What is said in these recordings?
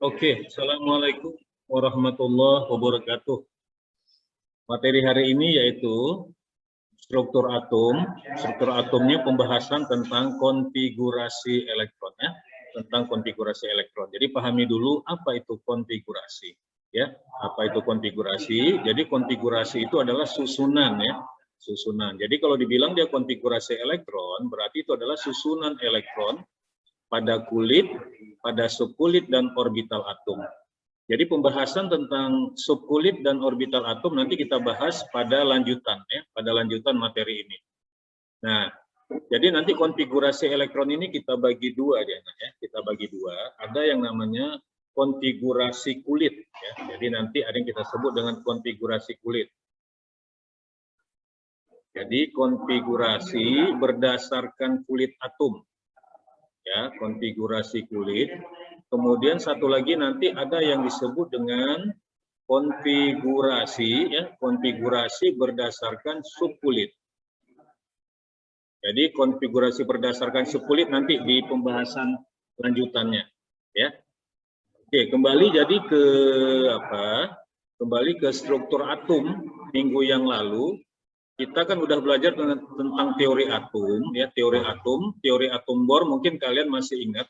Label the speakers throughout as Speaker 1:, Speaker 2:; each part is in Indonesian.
Speaker 1: Oke, Assalamualaikum warahmatullahi wabarakatuh. Materi hari ini yaitu struktur atom. Struktur atomnya pembahasan tentang konfigurasi elektron, ya, tentang konfigurasi elektron. Jadi pahami dulu apa itu konfigurasi, ya. Apa itu konfigurasi? Jadi konfigurasi itu adalah susunan, ya, susunan. Jadi kalau dibilang dia konfigurasi elektron, berarti itu adalah susunan elektron pada kulit, pada subkulit dan orbital atom. Jadi pembahasan tentang subkulit dan orbital atom nanti kita bahas pada lanjutan, ya, pada lanjutan materi ini. Nah, jadi nanti konfigurasi elektron ini kita bagi dua, ya, kita bagi dua. Ada yang namanya konfigurasi kulit, ya. Jadi nanti ada yang kita sebut dengan konfigurasi kulit. Jadi konfigurasi berdasarkan kulit atom. Ya, konfigurasi kulit. Kemudian satu lagi nanti ada yang disebut dengan konfigurasi, ya, konfigurasi berdasarkan subkulit. Jadi konfigurasi berdasarkan subkulit nanti di pembahasan lanjutannya, ya. Oke, kembali jadi ke apa? Kembali ke struktur atom minggu yang lalu. Kita kan udah belajar tentang teori atom, ya, teori atom Bohr. Mungkin kalian masih ingat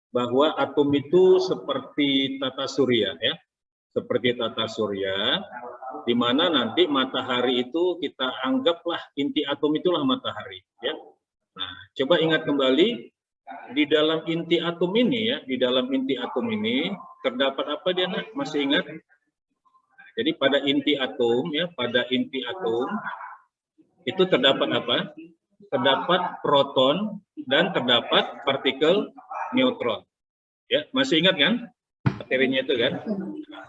Speaker 1: bahwa atom itu seperti tata surya, ya, seperti tata surya, di mana nanti matahari itu kita anggaplah inti atom itulah matahari, ya. Nah, coba ingat kembali di dalam inti atom ini, ya, di dalam inti atom ini terdapat apa dia, nak? Masih ingat? Jadi pada inti atom, ya, pada inti atom itu terdapat apa? Terdapat proton dan terdapat partikel neutron. Ya, masih ingat kan materinya itu kan?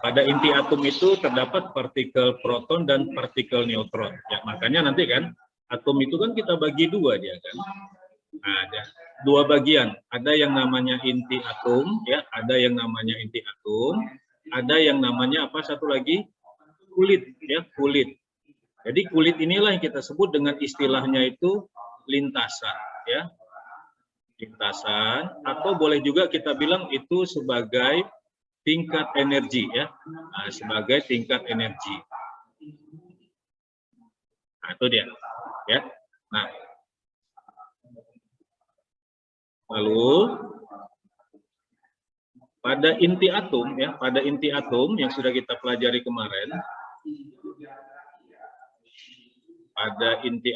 Speaker 1: Pada inti atom itu terdapat partikel proton dan partikel neutron. Ya, makanya nanti kan atom itu kan kita bagi dua dia kan. Ada dua bagian. Ada yang namanya inti atom, ya, ada yang namanya inti atom, ada yang namanya apa satu lagi? Kulit, ya, kulit. Jadi kulit inilah yang kita sebut dengan istilahnya itu lintasan, ya, lintasan, atau boleh juga kita bilang itu sebagai tingkat energi, ya, nah, sebagai tingkat energi. Nah, itu dia, ya. Nah, lalu pada inti atom, ya, pada inti atom yang sudah kita pelajari kemarin. Pada inti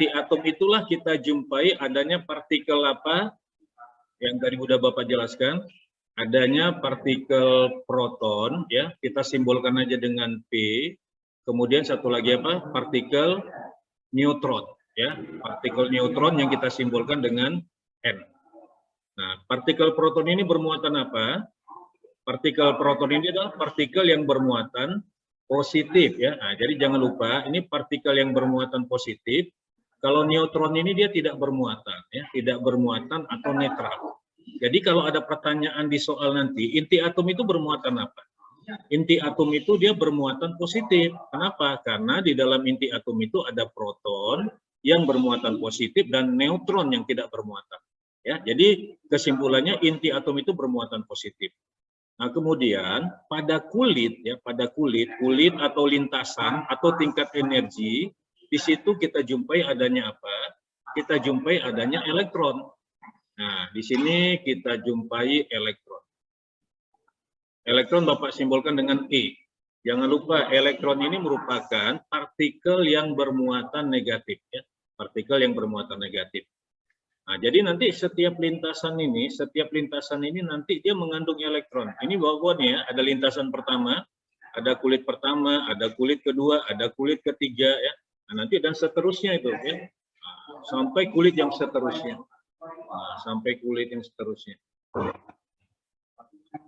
Speaker 1: atom itulah kita jumpai adanya partikel apa yang tadi sudah Bapak jelaskan, adanya partikel proton, ya, kita simbolkan aja dengan P, kemudian satu lagi apa, partikel neutron, ya, partikel neutron yang kita simbolkan dengan N. Nah, partikel proton ini bermuatan apa? Partikel proton ini adalah partikel yang bermuatan positif, ya. Nah, jadi jangan lupa ini partikel yang bermuatan positif. Kalau neutron ini dia tidak bermuatan, ya, tidak bermuatan atau netral. Jadi kalau ada pertanyaan di soal nanti, inti atom itu bermuatan apa? Inti atom itu dia bermuatan positif. Kenapa? Karena di dalam inti atom itu ada proton yang bermuatan positif dan neutron yang tidak bermuatan. Ya, jadi kesimpulannya inti atom itu bermuatan positif. Nah, kemudian pada kulit, ya, pada kulit atau lintasan atau tingkat energi, di situ kita jumpai adanya apa? Kita jumpai adanya elektron. Nah, di sini kita jumpai elektron. Elektron Bapak simbolkan dengan E. Jangan lupa elektron ini merupakan partikel yang bermuatan negatif, ya, partikel yang bermuatan negatif. Nah, jadi nanti setiap lintasan ini nanti dia mengandung elektron. Ini bawahnya, ya, ada lintasan pertama, ada kulit pertama, ada kulit kedua, ada kulit ketiga, ya. Nah, nanti dan seterusnya itu, ya, sampai kulit yang seterusnya, nah, sampai kulit yang seterusnya,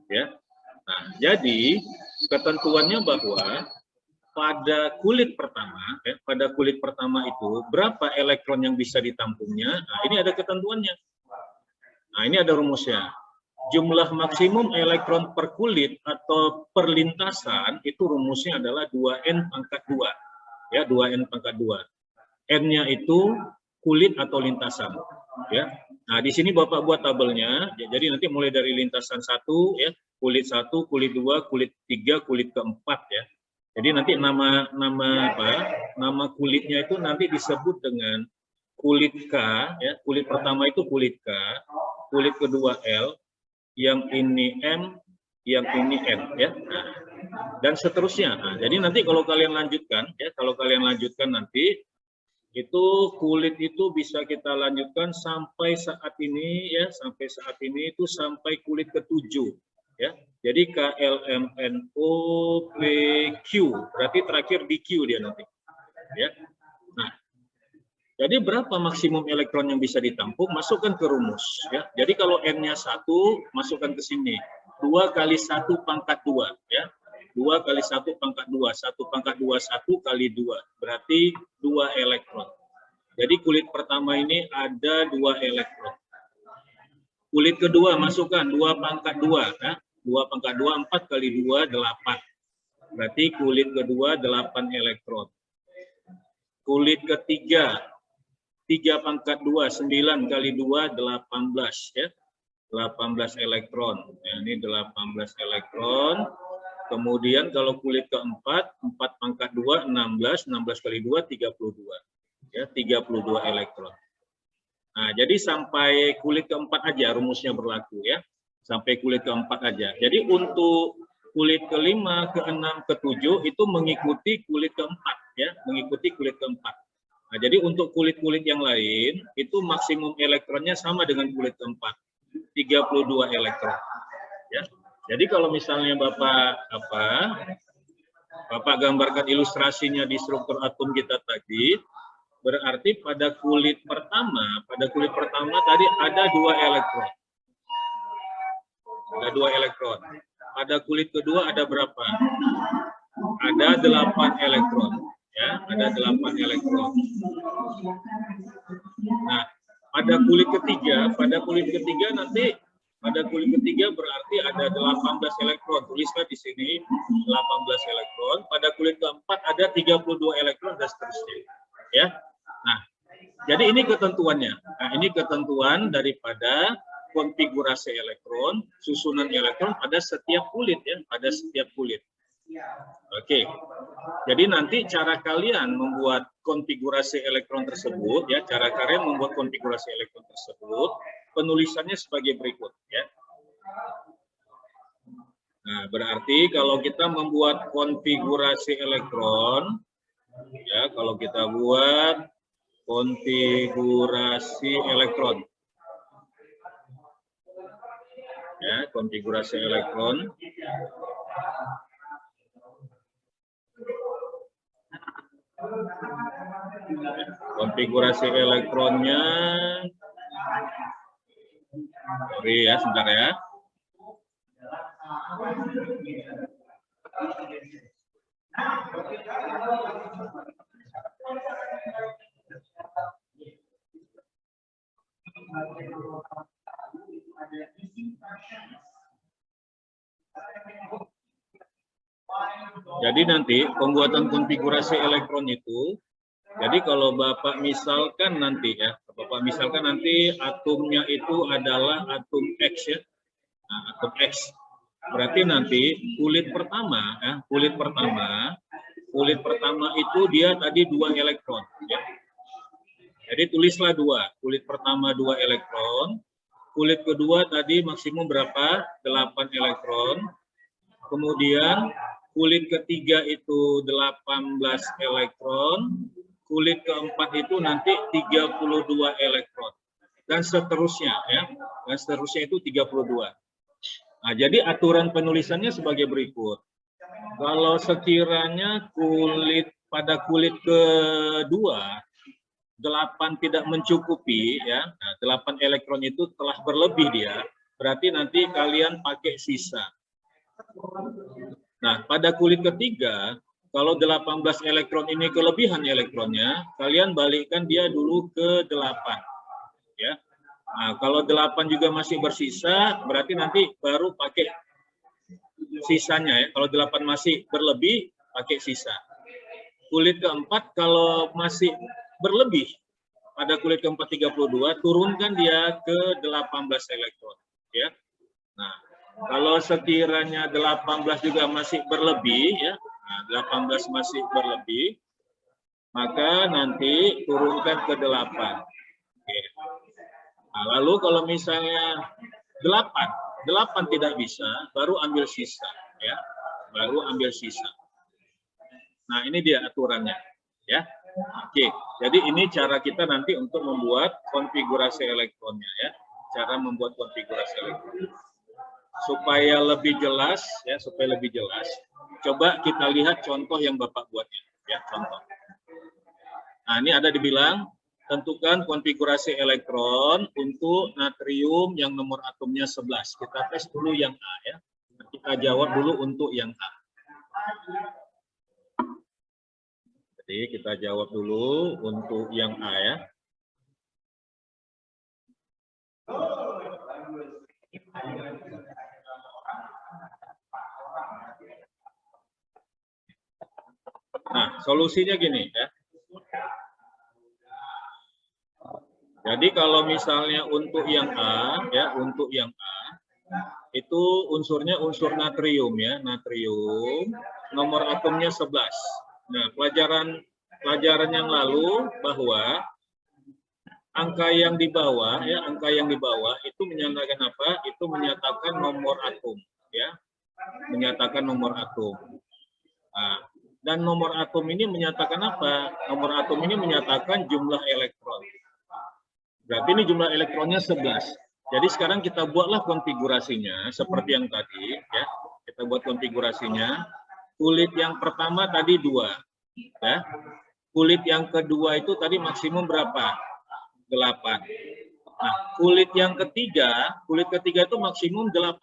Speaker 1: ya. Nah, jadi ketentuannya bahwa pada kulit pertama, ya, pada kulit pertama itu berapa elektron yang bisa ditampungnya? Nah, ini ada ketentuannya. Nah, ini ada rumusnya. Jumlah maksimum elektron per kulit atau per lintasan itu rumusnya adalah 2N pangkat 2. Ya, 2N pangkat 2. N-nya itu kulit atau lintasan, ya. Nah, di sini Bapak buat tabelnya. Ya, jadi nanti mulai dari lintasan 1 ya, kulit 1, kulit 2, kulit 3, kulit keempat ya. Jadi nanti nama kulitnya itu nanti disebut dengan kulit K ya. Kulit pertama itu kulit K, kulit kedua L, yang ini M, yang ini N ya. Nah, dan seterusnya. Nah, jadi nanti kalau kalian lanjutkan ya, nanti itu kulit itu bisa kita lanjutkan sampai saat ini ya, itu sampai kulit ke-7 ya. Jadi K, L, M, N, O, P, Q, berarti terakhir di Q dia nanti ya. Nah, jadi berapa maksimum elektron yang bisa ditampung? Masukkan ke rumus ya. Jadi kalau N-nya 1, masukkan ke sini. 2 kali 1 pangkat 2 ya. 2 kali 1 pangkat 2. 1 pangkat 2, 1 kali 2. Berarti 2 elektron. Jadi kulit pertama ini ada 2 elektron. Kulit kedua masukkan 2 pangkat 2. Ya. 2 pangkat 2, 4 kali 2, 8. Berarti kulit kedua 8 elektron. Kulit ketiga 3 pangkat 2, 9 kali 2, 18 ya. 18 elektron. Ya, ini 18 elektron. Kemudian kalau kulit keempat, 4 pangkat 2, 16, 16 kali 2, 32. Ya, 32 elektron. Nah, jadi sampai kulit keempat aja rumusnya berlaku ya. Sampai kulit keempat aja. Jadi untuk kulit kelima, keenam, ketujuh itu mengikuti kulit keempat ya, mengikuti kulit keempat. Nah, jadi untuk kulit-kulit yang lain itu maksimum elektronnya sama dengan kulit keempat, 32 elektron. Ya. Jadi kalau misalnya Bapak gambarkan ilustrasinya di struktur atom kita tadi, berarti pada kulit pertama tadi ada 2 elektron. Ada 2 elektron. Pada kulit kedua ada berapa? Ada 8 elektron. Ya, ada 8 elektron. Nah, pada kulit ketiga nanti berarti ada 18 elektron. Tulislah di sini 18 elektron. Pada kulit keempat ada 32 elektron dan seterusnya. Ya. Nah, jadi ini ketentuannya. Nah, ini ketentuan daripada konfigurasi elektron, susunan elektron pada setiap kulit ya, pada setiap kulit. Oke. Jadi nanti cara kalian membuat konfigurasi elektron tersebut ya, penulisannya sebagai berikut ya. Nah, berarti kalau kita membuat konfigurasi elektron ya, kalau kita buat konfigurasi elektron. Ya, konfigurasi elektron. Konfigurasi elektronnya, sorry ya, sebentar ya. Jadi nanti pembuatan konfigurasi elektron itu, jadi kalau Bapak misalkan nanti atomnya itu adalah atom X ya, nah, atom X. Berarti nanti kulit pertama itu dia tadi 2 elektron ya. Jadi tulislah 2, kulit pertama 2 elektron, kulit kedua tadi maksimum berapa? 8 elektron. Kemudian kulit ketiga itu 18 elektron, kulit keempat itu nanti 32 elektron. Dan seterusnya ya. Dan seterusnya itu 32. Nah, jadi aturan penulisannya sebagai berikut. Kalau sekiranya pada kulit kedua 8 tidak mencukupi ya. Nah, 8 elektron itu telah berlebih dia, berarti nanti kalian pakai sisa. Nah, pada kulit ketiga, kalau 18 elektron ini kelebihan elektronnya, kalian balikkan dia dulu ke 8. Ya. Nah, kalau 8 juga masih bersisa, berarti nanti baru pakai sisanya ya. Kalau 8 masih berlebih, pakai sisa. Kulit keempat kalau masih berlebih, pada kulit keempat 32, turunkan dia ke 18 elektron. Ya. Nah, kalau sekiranya 18 juga masih berlebih, ya, nah, 18 masih berlebih, maka nanti turunkan ke 8. Oke. Nah, lalu kalau misalnya 8 tidak bisa, baru ambil sisa, ya, baru ambil sisa. Nah, ini dia aturannya, ya. Oke, jadi ini cara kita nanti untuk membuat konfigurasi elektronnya, ya, cara membuat konfigurasi elektron. Supaya lebih jelas, ya, supaya lebih jelas, coba kita lihat contoh yang Bapak buatnya, ya, contoh. Nah, ini ada dibilang tentukan konfigurasi elektron untuk natrium yang nomor atomnya 11. Kita tes dulu yang A, ya. Kita jawab dulu untuk yang A. Jadi kita jawab dulu untuk yang A, ya. Nah, solusinya gini, ya. Jadi kalau misalnya untuk yang A, ya, untuk yang A, itu unsurnya unsur natrium, ya, natrium, nomor atomnya 11. Nah, pelajaran yang lalu bahwa angka yang di bawah, ya, angka yang di bawah itu menyatakan apa? Itu menyatakan nomor atom, ya, menyatakan nomor atom. Nah, dan nomor atom ini menyatakan apa? Nomor atom ini menyatakan jumlah elektron. Berarti ini jumlah elektronnya 11. Jadi sekarang kita buatlah konfigurasinya seperti yang tadi, ya. Kita buat konfigurasinya. Kulit yang pertama tadi 2, ya. Kulit yang kedua itu tadi maksimum berapa? 8. Nah, kulit ketiga itu maksimum 18.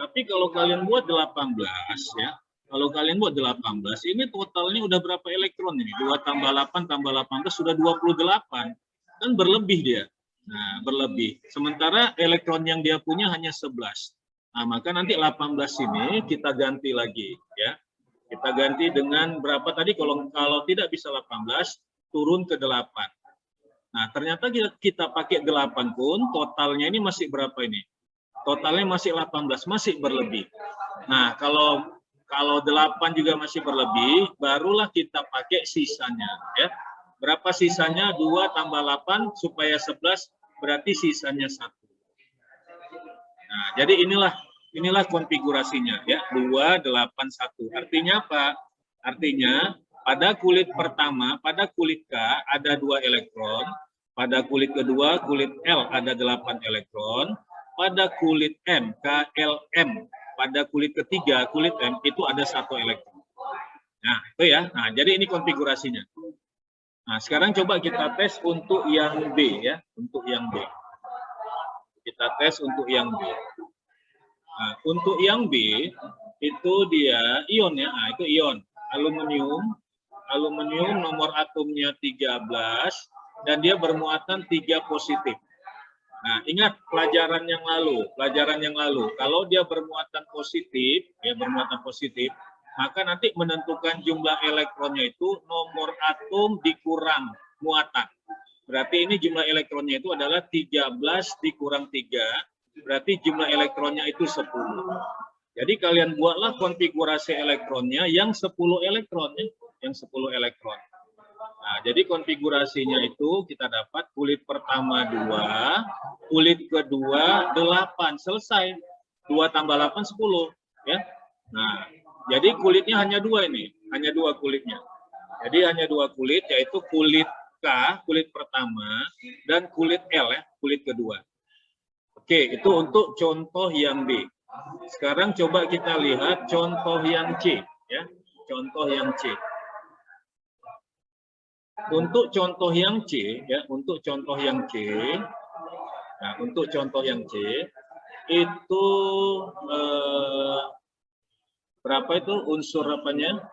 Speaker 1: Tapi kalau kalian buat 18, ya. Kalau kalian buat 18, ini totalnya udah berapa elektron ini? 2 tambah 8 tambah 18 sudah 28. Kan berlebih dia. Nah, berlebih. Sementara elektron yang dia punya hanya 11. Nah, maka nanti 18 ini kita ganti lagi, ya. Kita ganti dengan berapa tadi? Kalau tidak bisa 18, turun ke 8. Nah, ternyata kita pakai 8 pun totalnya ini masih berapa ini? Totalnya masih 18, masih berlebih. Nah, kalau 8 juga masih berlebih, barulah kita pakai sisanya, ya. Berapa sisanya? 2 tambah 8 supaya 11, berarti sisanya 1. Nah, jadi inilah konfigurasinya, ya. 2, 8, 1. Artinya apa? Artinya pada kulit pertama, pada kulit K ada 2 elektron, pada kulit kedua, kulit L ada 8 elektron, pada kulit M, KLM, pada kulit ketiga, kulit M itu ada 1 elektron. Nah, itu ya. Nah, jadi ini konfigurasinya. Nah, sekarang coba kita tes untuk yang B, ya, untuk yang B. Kita tes untuk yang B. Nah, untuk yang B itu dia ion, ya. Nah, itu ion. Aluminium nomor atomnya 13 dan dia bermuatan 3 positif. Nah, ingat pelajaran yang lalu, kalau dia bermuatan positif, maka nanti menentukan jumlah elektronnya itu nomor atom dikurang muatan. Berarti ini jumlah elektronnya itu adalah 13 dikurang 3, berarti jumlah elektronnya itu 10. Jadi kalian buatlah konfigurasi elektronnya yang 10 elektron, yang 10 elektron. Nah, jadi konfigurasinya itu kita dapat kulit pertama 2, kulit kedua 8, selesai. 2 tambah 8, 10. Ya. Nah, jadi kulitnya hanya 2 ini, hanya 2 kulitnya. Jadi hanya 2 kulit, yaitu kulit K, kulit pertama, dan kulit L, ya, kulit kedua. Oke, itu untuk contoh yang B. Sekarang coba kita lihat contoh yang C, ya, contoh yang C. Untuk contoh yang C, ya, untuk contoh yang C, nah, untuk contoh yang C itu berapa itu unsur apanya?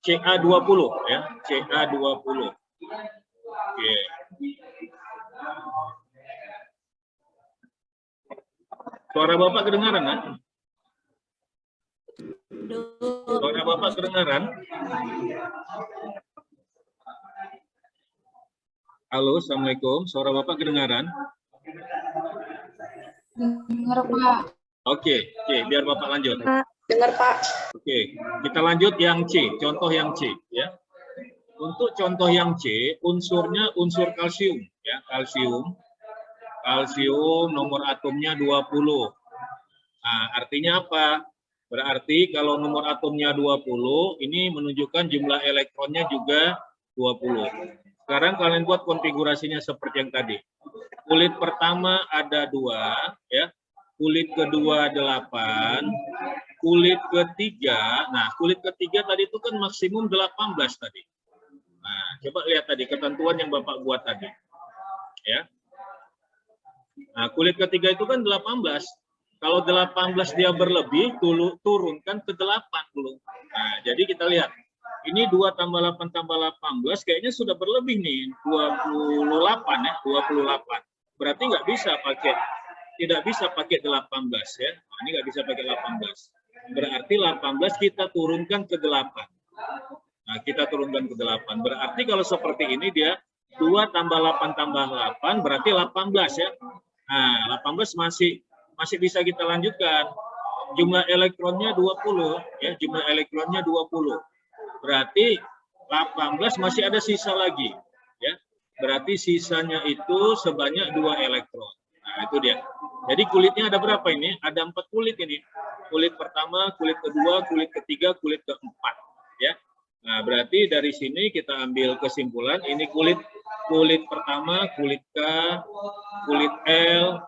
Speaker 1: Ca20, ya, Ca20. Oke. Suara Bapak kedengaran, kan? Suara Bapak kedengaran? Halo, Assalamualaikum. Suara Bapak kedengaran?
Speaker 2: Dengar, Pak.
Speaker 1: Oke, biar Bapak lanjut.
Speaker 2: Dengar, Pak.
Speaker 1: Oke, kita lanjut yang C, contoh yang C, ya. Untuk contoh yang C, unsurnya unsur kalsium, ya, kalsium. Kalsium nomor atomnya 20. Nah, artinya apa? Berarti kalau nomor atomnya 20, ini menunjukkan jumlah elektronnya juga 20. Sekarang kalian buat konfigurasinya seperti yang tadi. Kulit pertama ada 2, ya. Kulit kedua 8, kulit ketiga, nah kulit ketiga tadi itu kan maksimum 18 tadi. Nah, coba lihat tadi ketentuan yang Bapak buat tadi. Ya. Nah, kulit ketiga itu kan 18. Kalau 18 dia berlebih, turunkan ke 8 dulu. Nah, jadi kita lihat. Ini 2 tambah 8 tambah 18 kayaknya sudah berlebih nih, 28 ya, 28. Berarti nggak bisa pakai, tidak bisa pakai 18 ya. Nah, ini nggak bisa pakai 18. Berarti 18 kita turunkan ke 8. Nah, kita turunkan ke 8. Berarti kalau seperti ini dia 2 tambah 8 tambah 8 berarti 18 ya. Nah, 18 masih bisa kita lanjutkan. Jumlah elektronnya 20 ya, jumlah elektronnya 20. Berarti 18 masih ada sisa lagi ya. Berarti sisanya itu sebanyak 2 elektron. Nah, itu dia. Jadi kulitnya ada berapa ini? Ada 4 kulit ini. Kulit pertama, kulit kedua, kulit ketiga, kulit keempat ya. Nah, berarti dari sini kita ambil kesimpulan ini kulit pertama, kulit K, kulit L,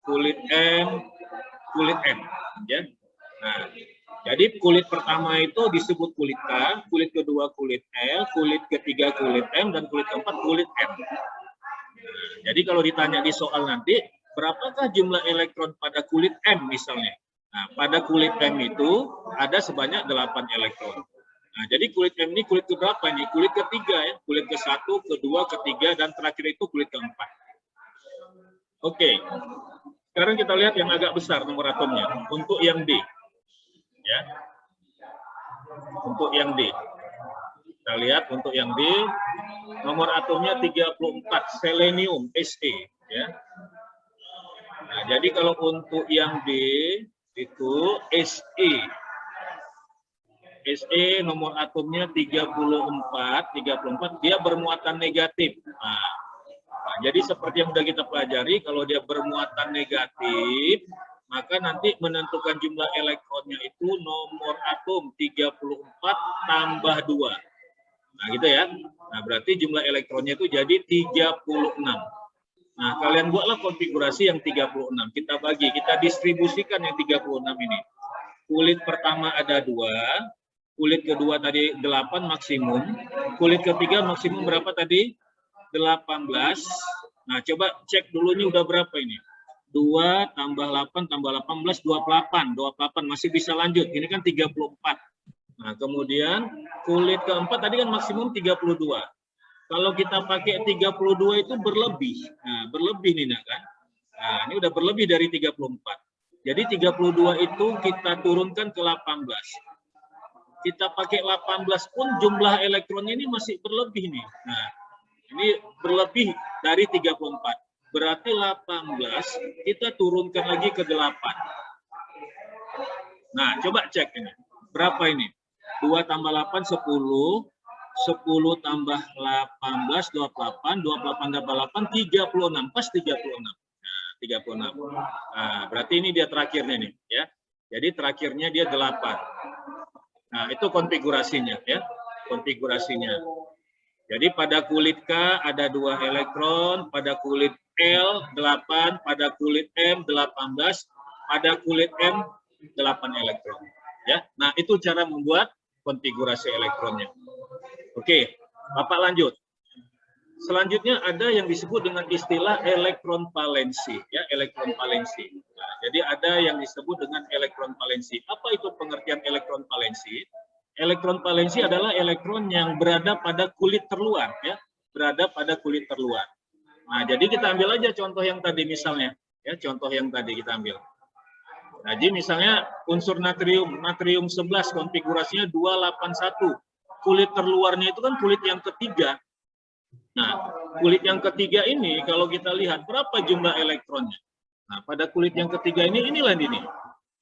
Speaker 1: kulit M, kulit M ya. Nah, jadi kulit pertama itu disebut kulit K, kulit kedua kulit L, kulit ketiga kulit M, dan kulit keempat kulit M. Nah, jadi kalau ditanya di soal nanti, berapakah jumlah elektron pada kulit M misalnya? Nah, pada kulit M itu ada sebanyak 8 elektron. Nah, jadi kulit M ini kulit keberapa ini? Kulit ketiga ya, kulit ke-1, kedua, ketiga, dan terakhir itu kulit keempat. Oke, sekarang kita lihat yang agak besar nomor atomnya. Untuk yang D. Ya. Untuk yang D. Kita lihat untuk yang D, nomor atomnya 34, selenium, Se. Ya. Nah, jadi kalau untuk yang D, itu Se. Se nomor atomnya 34, dia bermuatan negatif. Nah, jadi seperti yang sudah kita pelajari, kalau dia bermuatan negatif, maka nanti menentukan jumlah elektronnya itu nomor atom 34 tambah 2. Nah, gitu ya. Nah, berarti jumlah elektronnya itu jadi 36. Nah, kalian buatlah konfigurasi yang 36. Kita bagi, kita distribusikan yang 36 ini. Kulit pertama ada 2, kulit kedua tadi 8 maksimum, kulit ketiga maksimum berapa tadi? 18. Nah, coba cek dulu ini udah berapa ini? 2 tambah 8 tambah 18, 28. 28 masih bisa lanjut. Ini kan 34. Nah, kemudian kulit keempat tadi kan maksimum 32. Kalau kita pakai 32 itu berlebih. Nah, berlebih nih kan. Nah, ini udah berlebih dari 34. Jadi 32 itu kita turunkan ke 18. Kita pakai 18 pun jumlah elektronnya ini masih berlebih nih. Nah, ini berlebih dari 34. Berarti 18 kita turunkan lagi ke 8. Nah, coba cek ini. Berapa ini? 2 tambah 8, 10. 10 tambah 18, 28. 28 tambah 8, 36. Pas 36. Nah, 36. Nah, berarti ini dia terakhirnya nih. Ya. Jadi terakhirnya dia 8. Nah, itu konfigurasinya. Ya. Konfigurasinya. Jadi pada kulit K ada 2 elektron, pada kulit L 8, pada kulit M 18, pada kulit M 8 elektron. Ya, nah itu cara membuat konfigurasi elektronnya. Oke, Bapak lanjut. Selanjutnya ada yang disebut dengan istilah elektron valensi, ya, elektron valensi. Nah, jadi ada yang disebut dengan elektron valensi. Apa itu pengertian elektron valensi? Elektron valensi adalah elektron yang berada pada kulit terluar, ya, berada pada kulit terluar. Nah, jadi kita ambil aja contoh yang tadi misalnya, ya, contoh yang tadi kita ambil. Nah, jadi misalnya unsur natrium 11 konfigurasinya 281. Kulit terluarnya itu kan kulit yang ketiga. Nah, kulit yang ketiga ini kalau kita lihat berapa jumlah elektronnya. Nah, pada kulit yang ketiga ini, inilah ini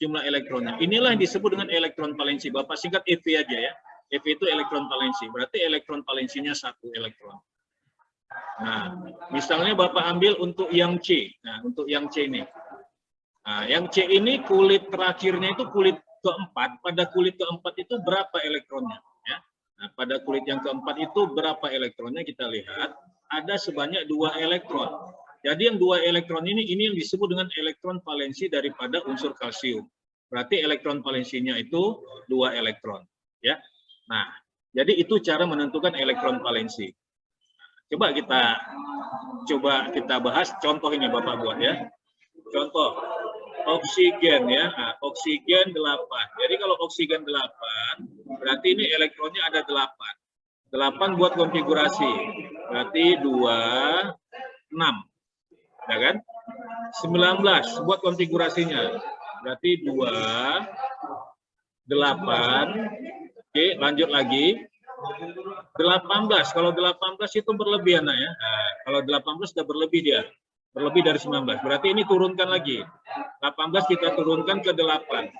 Speaker 1: jumlah elektronnya. Inilah yang disebut dengan elektron valensi. Bapak singkat EV aja ya. EV itu elektron valensi. Berarti elektron valensinya 1 elektron. Nah, misalnya Bapak ambil untuk yang C. Nah, untuk yang C ini. Nah, yang C ini kulit terakhirnya itu kulit keempat. Pada kulit keempat itu berapa elektronnya? Ya. Nah, pada kulit yang keempat itu berapa elektronnya kita lihat ada sebanyak 2 elektron. Jadi yang 2 elektron ini yang disebut dengan elektron valensi daripada unsur kalsium. Berarti elektron valensinya itu 2 elektron. Ya. Nah, jadi itu cara menentukan elektron valensi. Coba kita bahas contoh ini Bapak buat ya. Contoh oksigen ya. Nah, oksigen 8. Jadi kalau oksigen 8 berarti ini elektronnya ada 8. 8 buat konfigurasi. Berarti 2 6. Ya kan? 19 buat konfigurasinya. Berarti 2 8. Oke, lanjut lagi. 18. Kalau 18 itu berlebih anak ya. Nah, kalau 18 sudah berlebih dia. Berlebih dari 19. Berarti ini turunkan lagi. 18 kita turunkan ke 8.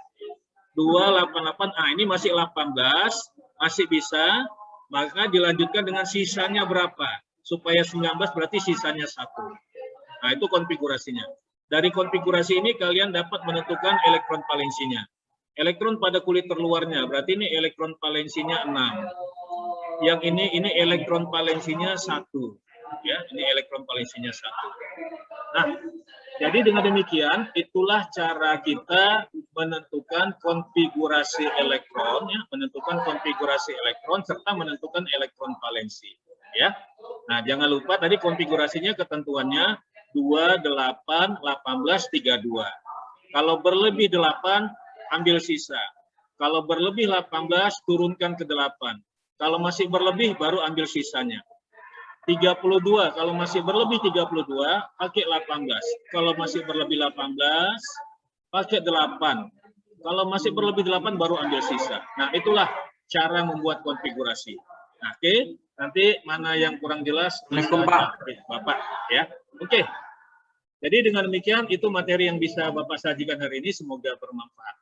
Speaker 1: 288. Ah, ini masih 18, masih bisa. Maka dilanjutkan dengan sisanya berapa? Supaya 19 berarti sisanya 1. Nah, itu konfigurasinya. Dari konfigurasi ini kalian dapat menentukan elektron valensinya. Elektron pada kulit terluarnya, berarti ini elektron valensinya 6. Yang ini elektron valensinya 1. Ya, ini elektron valensinya 1. Nah, jadi dengan demikian itulah cara kita menentukan konfigurasi elektron, ya, menentukan konfigurasi elektron serta menentukan elektron valensi. Ya, nah jangan lupa tadi konfigurasinya ketentuannya 2, 8, 18, 32. Kalau berlebih 8, ambil sisa. Kalau berlebih 18, turunkan ke 8. Kalau masih berlebih, baru ambil sisanya. 32, kalau masih berlebih 32, pakai 18. Kalau masih berlebih 18, pakai 8. Kalau masih berlebih 8, baru ambil sisa. Nah, itulah cara membuat konfigurasi. Nah, oke, nanti mana yang kurang jelas, Bapak. Ya, oke. Jadi dengan demikian, itu materi yang bisa Bapak sajikan hari ini, semoga bermanfaat.